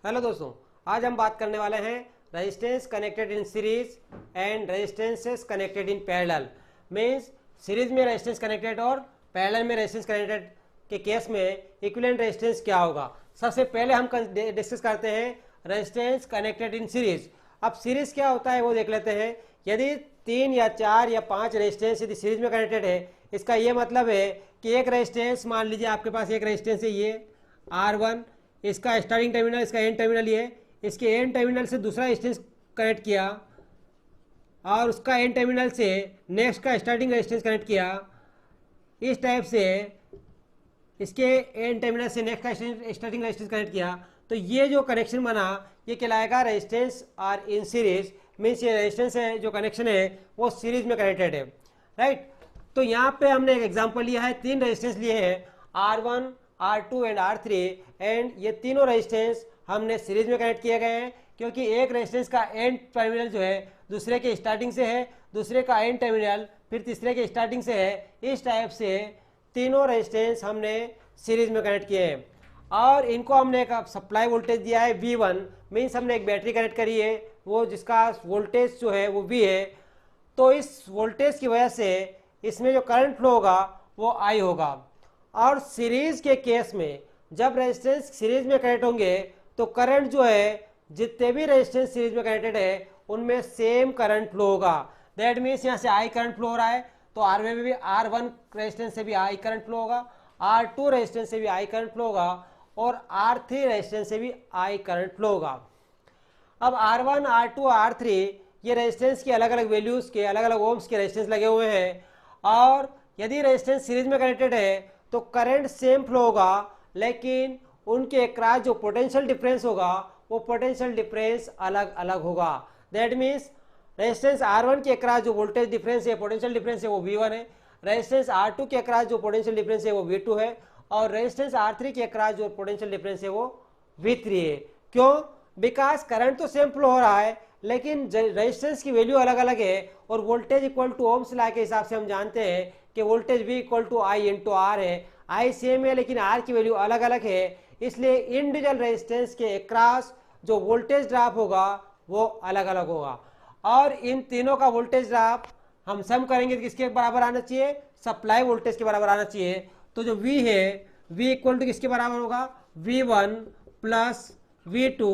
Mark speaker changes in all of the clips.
Speaker 1: Hello दोस्तों, आज हम बात करने वाले हैं resistance connected in series and resistances connected in parallel. Means series में रेजिस्टेंस कनेक्टेड और पैरेलल में रेजिस्टेंस कनेक्टेड के केस में इक्विवेलेंट रेजिस्टेंस क्या होगा। सबसे पहले हम डिस्कस करते हैं रेजिस्टेंस कनेक्टेड इन सीरीज। अब सीरीज क्या होता है वो देख लेते हैं। यदि 3 या 4 या 5 रेजिस्टेंस यदि सीरीज में कनेक्टेड है, इसका ये मतलब है कि एक रेजिस्टेंस, मान लीजिए आपके पास एक रेजिस्टेंस है ये R1, इसका स्टार्टिंग टर्मिनल, इसका एंड टर्मिनल ये, इसके एंड टर्मिनल से दूसरा रेजिस्टेंस कनेक्ट किया और उसका एंड टर्मिनल से नेक्स्ट का स्टार्टिंग रेजिस्टेंस कनेक्ट किया। इस टाइप से इसके एंड टर्मिनल से नेक्स्ट का स्टार्टिंग रेजिस्टेंस कनेक्ट किया, तो ये जो कनेक्शन बना ये कहलाएगा resistance R in series. Means ये रेजिस्टेंस है जो कनेक्शन है वो सीरीज में कनेक्टेड है, राइट। तो यहाँ पे हमने एक एग्जांपल लिया है, 3 रेजिस्टेंस लिए हैं R1, R2 and R3, and ये तीनों रेजिस्टेंस हमने सीरीज में कनेक्ट किए गए हैं क्योंकि एक रेजिस्टेंस का एंड टर्मिनल जो है दूसरे के स्टार्टिंग से है, दूसरे का एंड टर्मिनल फिर तीसरे के स्टार्टिंग से है। इस टाइप से तीनों रेजिस्टेंस हमने सीरीज में कनेक्ट किए हैं और इनको हमने एक सप्लाई वोल्टेज दिया है V1। मीन्स हमने एक बैटरी कनेक्ट करी है वो जिसका वोल्टेज जो है वो V है। तो इस वोल्टेज की वजह से इसमें जो करंट फ्लो होगा वो I होगा। और सीरीज के केस में जब रेजिस्टेंस सीरीज में कनेक्ट होंगे तो करंट जो है जितने भी रेजिस्टेंस सीरीज में कनेक्टेड है उनमें सेम करंट फ्लो होगा। दैट मीन्स यहाँ से I करंट फ्लो हो रहा है तो R में भी R1 रेजिस्टेंस से भी I करंट फ्लो होगा, R2 रेजिस्टेंस से भी I करंट फ्लो होगा और R3 रेजिस्टेंस से भी I करंट फ्लो होगा। अब R1, R2, R3 ये रेजिस्टेंस की अलग अलग वैल्यूज के अलग अलग ओम्स के रेजिस्टेंस लगे हुए हैं और यदि रेजिस्टेंस सीरीज में कनेक्टेड है तो करंट सेम फ्लो होगा, लेकिन उनके अक्रॉस जो पोटेंशियल डिफरेंस होगा वो पोटेंशियल डिफरेंस अलग अलग होगा। दैट मीन्स रेजिस्टेंस R1 के अक्रॉस जो वोल्टेज डिफरेंस है, पोटेंशियल डिफरेंस है वो V1 है, रेजिस्टेंस R2 के अक्रॉस जो पोटेंशियल डिफरेंस है वो V2 है और रेजिस्टेंस R3 के अक्रॉस जो पोटेंशियल डिफरेंस है वो V3 है। क्यों? बिकॉज करंट तो सेम फ्लो हो रहा है लेकिन रेजिस्टेंस की वैल्यू अलग अलग है और voltage equal to Ohm's law के हिसाब से हम जानते हैं कि voltage V equal to I into R है। I सेम है लेकिन R की वैल्यू अलग अलग है, इसलिए इंडिविजुअल रेजिस्टेंस के अक्रॉस जो वोल्टेज ड्रॉप होगा वो अलग अलग होगा। और इन तीनों का वोल्टेज ड्रॉप हम सम करेंगे तो किसके बराबर आना चाहिए? सप्लाई वोल्टेज के बराबर आना चाहिए। तो जो V है V इक्वल टू किसके बराबर होगा? V1 plus V2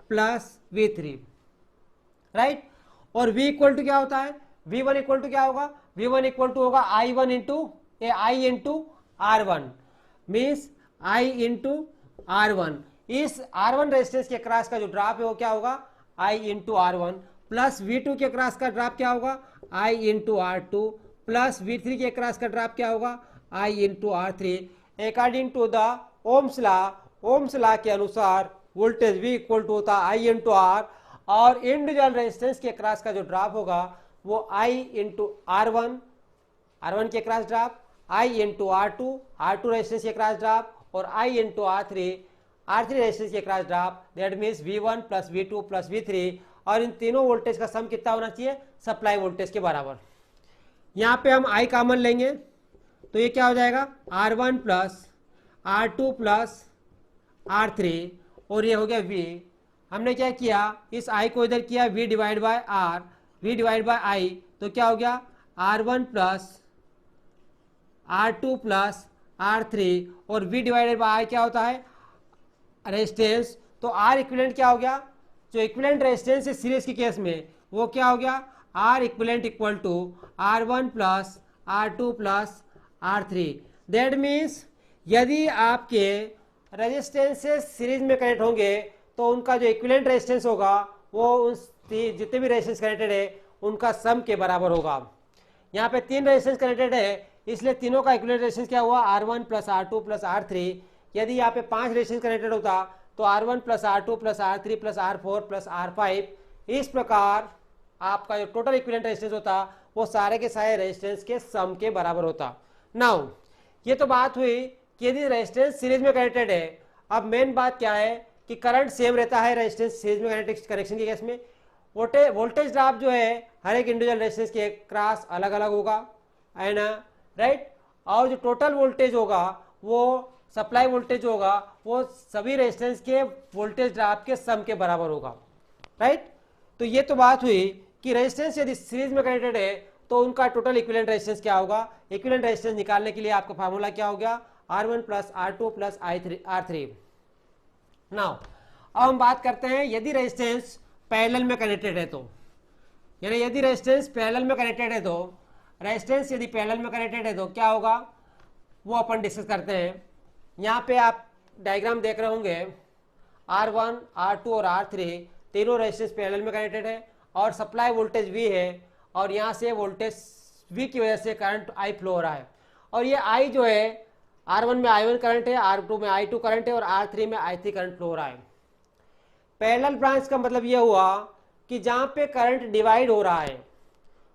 Speaker 1: plus V3, right. और V इक्वल टू क्या होता है? V1 इक्वल टू क्या होगा? V1 इक्वल टू होगा I1 into R1, means I into R1। इस R1 रेजिस्टेंस के अक्रॉस का जो ड्रॉप है वो क्या होगा? I into R1 plus V2 के अक्रॉस का ड्रॉप क्या होगा? I into R2 plus V3 के अक्रॉस का ड्रॉप क्या होगा? I into R3। According to the Ohm's law के अनुसार वोल्टेज V इक्वल टू होता है I इंटू R और इंडिविजुअल रेजिस्टेंस के अक्रॉस का जो ड्रॉप होगा वो I इंटू R1 के across drop, I into R2 resistance के अक्रॉस ड्रॉप और I इंटू R3 रेजिस्टेंस के across drop. That means V1 plus V2 plus V3 और इन तीनों वोल्टेज का सम कितना होना चाहिए? सप्लाई वोल्टेज के बराबर। यहाँ पे हम I कॉमन लेंगे तो ये क्या हो जाएगा? R1 plus R2 plus R3 और ये हो गया V। हमने क्या किया? इस I को इधर किया V divide by R, V divide by I, तो क्या हो गया? R1 plus R2 plus R3 और V डिवाइडेड बाय I क्या होता है? रेजिस्टेंस। तो R इक्विवेलेंट क्या हो गया? जो इक्विवेलेंट रेजिस्टेंस है सीरीज के केस में वो क्या हो गया? R equivalent equal to R1 plus R2 plus R3। That means यदि आपके रेजिस्टेंसेस सीरीज में कनेक्ट होंगे तो उनका जो इक्विवेलेंट रेजिस्टेंस होगा वो उस जितने भी रेजिस्टेंस कनेक्टेड है उनका सम के बराबर होगा। यहाँ पे 3 रेजिस्टेंस कनेक्टेड है इसलिए तीनों का इक्विवेलेंट रेजिस्टेंस क्या हुआ? R1 plus R2 plus R3। यदि यहाँ पे 5 रेजिस्टेंस कनेक्टेड होता तो R1 plus R2 plus R3 plus R4 plus R5। इस प्रकार आपका जो टोटल इक्विवेलेंट रेजिस्टेंस होता वो सारे के सारे रेजिस्टेंस के सम के बराबर होता। नाउ ये तो बात हुई कि यदि रेजिस्टेंस सीरीज में कनेक्टेड है। अब मेन बात क्या है कि करंट सेम रहता है रेजिस्टेंस सीरीज में कनेक्शन के केस में। वोल्टेज ड्रॉप जो है हर एक इंडिविजुअल रेजिस्टेंस के क्रॉस अलग अलग होगा, है ना, राइट। और जो टोटल वोल्टेज होगा वो सप्लाई वोल्टेज होगा वो सभी रेजिस्टेंस के वोल्टेज ड्रॉप के सम के बराबर होगा, राइट। तो ये तो बात हुई कि रेजिस्टेंस यदि सीरीज में कनेक्टेड है तो उनका टोटल इक्विवेलेंट रेजिस्टेंस क्या होगा। इक्विवेलेंट रेजिस्टेंस निकालने के लिए आपका फार्मूला क्या हो गया, R1 plus R2 plus R3। Now अब हम बात करते हैं यदि रेजिस्टेंस पैरेलल में कनेक्टेड है तो, यानी यदि रेजिस्टेंस पैरेलल में कनेक्टेड है तो, रेजिस्टेंस यदि पैरेलल में कनेक्टेड है तो क्या होगा वो अपन डिस्कस करते हैं। यहाँ पे आप डायग्राम देख रहे होंगे, R1, R2 और R3 तीनों रेजिस्टेंस पैरेलल में कनेक्टेड है और सप्लाई वोल्टेज V है और यहाँ से वोल्टेज V की वजह से करंट I फ्लो हो रहा है। और ये I जो है R1 में I1 करंट है, R2 में I2 करंट है और R3 में I3 करंट फ्लो हो रहा है। पैरेलल ब्रांच का मतलब ये हुआ कि जहाँ पे करंट डिवाइड हो रहा है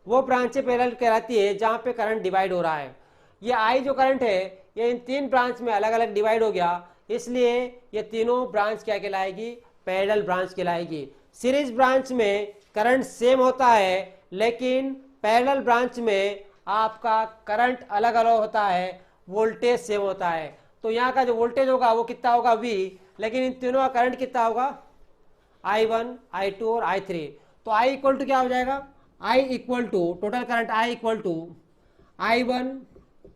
Speaker 1: वो ब्रांचें पैरेलल कहलाती है जहाँ पे करंट डिवाइड हो रहा है। ये I जो करंट है ये इन तीन ब्रांच में अलग अलग डिवाइड हो गया, इसलिए ये तीनों ब्रांच क्या कहलाएगी, पैरेलल ब्रांच कहलाएगी। सीरीज ब्रांच में करंट सेम होता है लेकिन पैरेलल ब्रांच में आपका करंट अलग अलग होता है, वोल्टेज सेम होता है। तो यहाँ का जो वोल्टेज होगा वो कितना होगा V, लेकिन इन तीनों का करंट कितना होगा I1, I2 और I3। तो I इक्वल टू क्या हो जाएगा, I equal to total current I equal to I1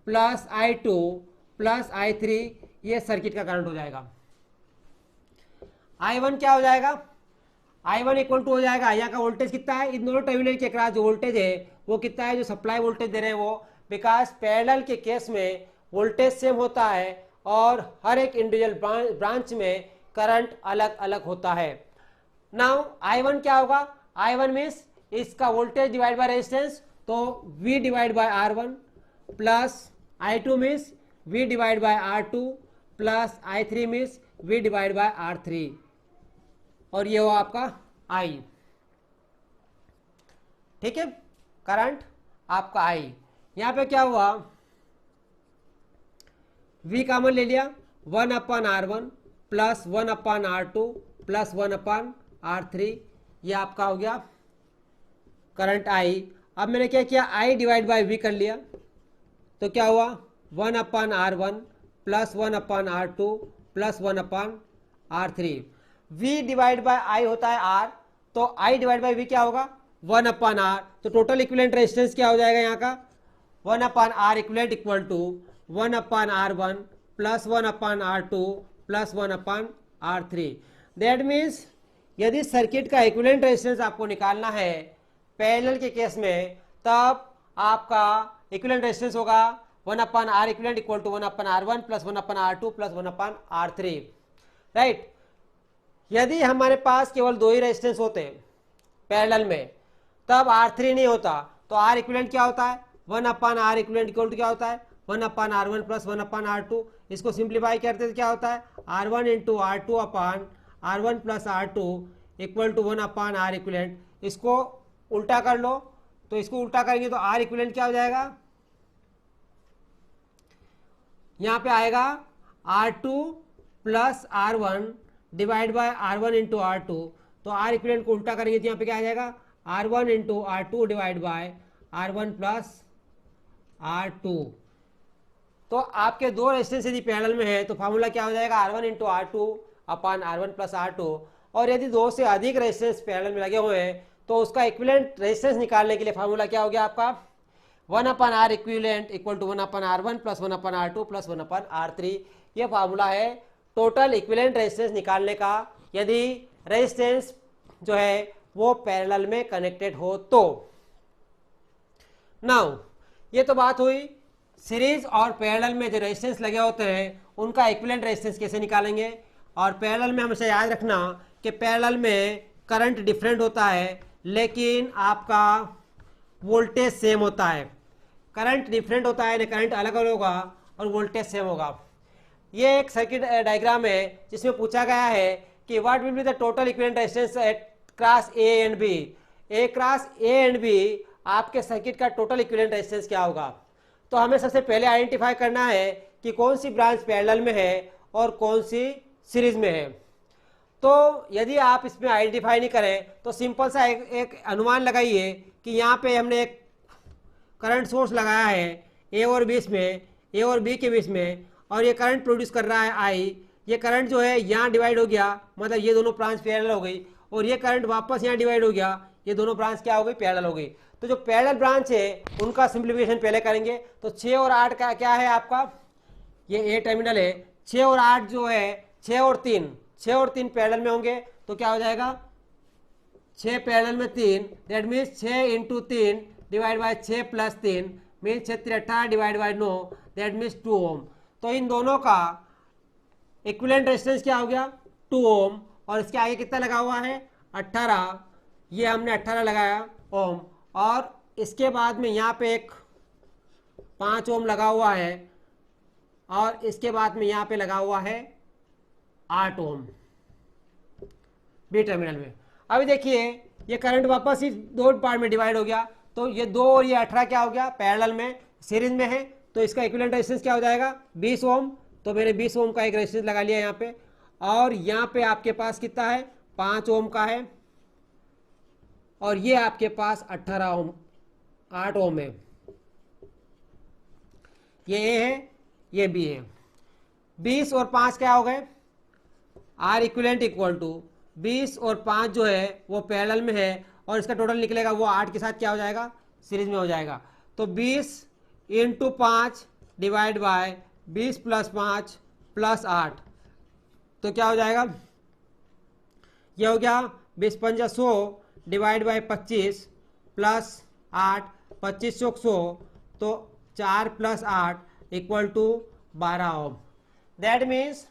Speaker 1: plus I2 plus I3, ये सर्किट का करंट हो जाएगा। I1 क्या हो जाएगा, I1 इक्वल टू हो जाएगा, यहाँ का वोल्टेज कितना है, इन दोनों टर्मिनल के अक्रॉस जो वोल्टेज है वो कितना है, जो सप्लाई वोल्टेज दे रहे हैं वो, बिकॉज पैरेलल के केस में वोल्टेज सेम होता है और हर एक इंडिविजुअल ब्रांच में करंट अलग अलग होता है। नाउ I1 क्या होगा, I1 मीन्स इसका वोल्टेज डिवाइड बाय रेजिस्टेंस, तो V divide by R1 plus I2 means V divide by R2 plus I3 means V divide by R3, और ये हो आपका I, ठीक है, करंट आपका I। यहाँ पे क्या हुआ, V कॉमन ले लिया, 1/R1 plus 1/R2 plus 1/R3, ये आपका हो गया करंट I। अब मैंने क्या किया, I डिवाइड बाय V कर लिया, तो क्या हुआ 1/R1 plus 1/R2 plus 1/R3। V divide by I होता है R, तो I डिवाइड बाय V क्या होगा 1/R। तो टोटल इक्विवेलेंट रेजिस्टेंस क्या हो जाएगा यहाँ का 1/R equivalent equal to 1/R1 plus 1/R2 plus 1/R3। That means यदि सर्किट का इक्विवेलेंट रेजिस्टेंस आपको निकालना है पैरेलल के केस में, तब आपका इक्विवेलेंट रेजिस्टेंस होगा 1/R equivalent equal to 1/R1 plus 1/R2 plus 1/R3, right. यदि हमारे पास केवल दो ही रेजिस्टेंस होते पैरेलल में तब R3 नहीं होता, तो R इक्विवेलेंट क्या होता है 1/R इक्विवेलेंट इक्वल टू क्या होता है 1/R1 प्लस 1/R2। इसको सिंप्लीफाई करते तो क्या होता है R1 into R2 upon R1 plus R2 equal to 1/R equivalent. इसको उल्टा कर लो, तो इसको उल्टा करेंगे तो R इक्विवेलेंट क्या हो जाएगा, यहाँ पे आएगा R2 plus R1 divide by R1 into R2। तो R इक्विवेलेंट को उल्टा करेंगे तो यहाँ पे क्या आ जाएगा R1 into R2 divide by R1 plus R2। तो आपके दो रेजिस्टेंस यदि पैरेलल में है तो फार्मूला क्या हो जाएगा R1 into R2 upon R1 plus R2। और यदि दो से अधिक रेजिस्टेंस पैरेलल में लगे हुए हैं तो उसका इक्विवेलेंट रेजिस्टेंस निकालने के लिए फार्मूला क्या हो गया आपका 1/R equivalent equal to 1/R1 plus 1/R2 plus 1/R3। ये फार्मूला है टोटल इक्विवेलेंट रेजिस्टेंस निकालने का यदि रेजिस्टेंस जो है वो पैरेलल में कनेक्टेड हो तो। नाउ ये तो बात हुई सीरीज और पैरेलल में जो रेजिस्टेंस लगे होते हैं उनका इक्विवेलेंट रेजिस्टेंस कैसे निकालेंगे। और पैरेलल में हमेशा याद रखना कि पैरेलल में करंट डिफरेंट होता है लेकिन आपका वोल्टेज सेम होता है। करंट डिफरेंट होता है, करंट अलग अलग होगा और वोल्टेज सेम होगा। ये एक सर्किट डायग्राम है जिसमें पूछा गया है कि what will be the total equivalent resistance at cross A and B. A cross A and B आपके सर्किट का टोटल इक्विवेलेंट रेजिस्टेंस क्या होगा। तो हमें सबसे पहले आइडेंटिफाई करना है कि कौन सी ब्रांच पैरेलल में है और कौन सी सीरीज में है। तो यदि आप इसमें आइडेंटिफाई नहीं करें तो सिंपल सा एक अनुमान लगाइए कि यहाँ पे हमने एक करंट सोर्स लगाया है ए और बी के बीच में, और ये करंट प्रोड्यूस कर रहा है आई, ये करंट जो है यहाँ डिवाइड हो गया, मतलब ये दोनों ब्रांच पैरेलल हो गई, और ये करंट वापस यहाँ डिवाइड हो गया, ये दोनों ब्रांच क्या हो गई, पैरेलल हो गई। तो जो पैरेलल ब्रांच है उनका सिंप्लीफिकेशन पहले करेंगे। तो 6 और 8 का क्या है आपका, ये ए टर्मिनल है, 6 और 8 जो है 6 और 3 पैरेलल में होंगे, तो क्या हो जाएगा 6 पैरेलल में 3, that means 6 into 3 divide by 6 plus 3 means 6 3 18 divide by 9, that means 2 ओम। तो इन दोनों का इक्विवेलेंट रेजिस्टेंस क्या हो गया 2 ओम, और इसके आगे कितना लगा हुआ है 18, ये हमने 18 लगाया ओम, और इसके बाद में यहाँ पे एक 5 ओम लगा हुआ है, और इसके बाद में यहाँ पे लगा हुआ है 8 ओम बी टर्मिनल में। अभी देखिए ये करंट वापस ही दो पार्ट में डिवाइड हो गया, तो ये 2 और ये 18 क्या हो गया पैरेलल में सीरीज में है, तो इसका इक्विवेलेंट रेजिस्टेंस क्या हो जाएगा 20 ओम। तो मैंने 20 ओम का एक रेजिस्टेंस लगा लिया यहाँ पे, और यहाँ पे आपके पास कितना है 5 ओम का है, और ये आपके पास 18 ओम 8 ओम है, ये ए है ये बी है। 20 और 5 क्या हो गए आर इक्विवेलेंट इक्वल टू 20 और 5 जो है वो पैरेलल में है, और इसका टोटल निकलेगा वो 8 के साथ क्या हो जाएगा सीरीज में हो जाएगा। तो 20 into 5 divide by 20 plus 5 plus 8, तो क्या हो जाएगा ये हो गया 20 पंजा 100 डिवाइड बाय 25 प्लस 8 25 100, तो 4 plus 8 equal to 12 ohm. That means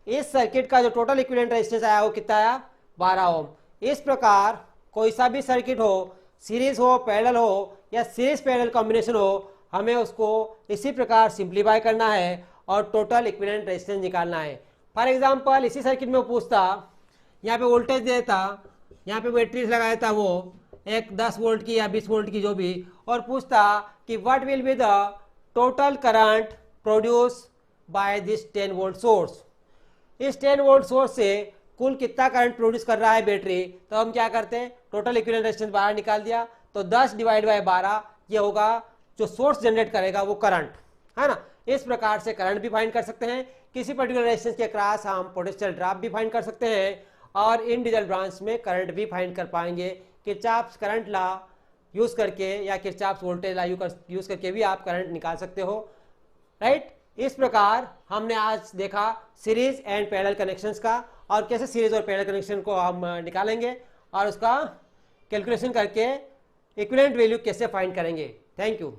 Speaker 1: इस सर्किट का जो टोटल इक्विवेलेंट रेजिस्टेंस आया वो कितना आया 12 ओम। इस प्रकार कोई सा भी सर्किट हो, सीरीज हो पैरेलल हो या सीरीज पैरेलल कॉम्बिनेशन हो, हमें उसको इसी प्रकार सिंप्लीफाई करना है और टोटल इक्विवेलेंट रेजिस्टेंस निकालना है। फॉर एग्जांपल इसी सर्किट में पूछता, यहाँ पे वोल्टेज देता, यहाँ पे बैटरीज लगाया था वो एक 10 वोल्ट की या 20 वोल्ट की जो भी, और पूछता कि what will be the total current produce by this 10 volt source. इस 10 वोल्ट सोर्स से कुल कितना करंट प्रोड्यूस कर रहा है बैटरी, तो हम क्या करते हैं टोटल इक्विवेलेंट रेजिस्टेंस बाहर निकाल दिया, तो 10 डिवाइड बाय 12 ये होगा जो सोर्स जनरेट करेगा वो करंट है ना। इस प्रकार से करंट भी फाइंड कर सकते हैं, किसी पर्टिकुलर रेजिस्टेंस के क्रॉस हम पोटेंशियल ड्रॉप भी फाइंड कर सकते हैं, और इंडिविजुअल ब्रांच में करंट भी फाइंड कर पाएंगे। किरचॉफ्स करंट लॉ यूज करके या किरचॉफ्स वोल्टेज लॉ यूज करके भी आप करंट निकाल सकते हो, राइट। इस प्रकार हमने आज देखा सीरीज एंड पैरेलल कनेक्शंस का, और कैसे सीरीज और पैरेलल कनेक्शन को हम निकालेंगे और उसका कैलकुलेशन करके इक्विवेलेंट वैल्यू कैसे फाइंड करेंगे। Thank you.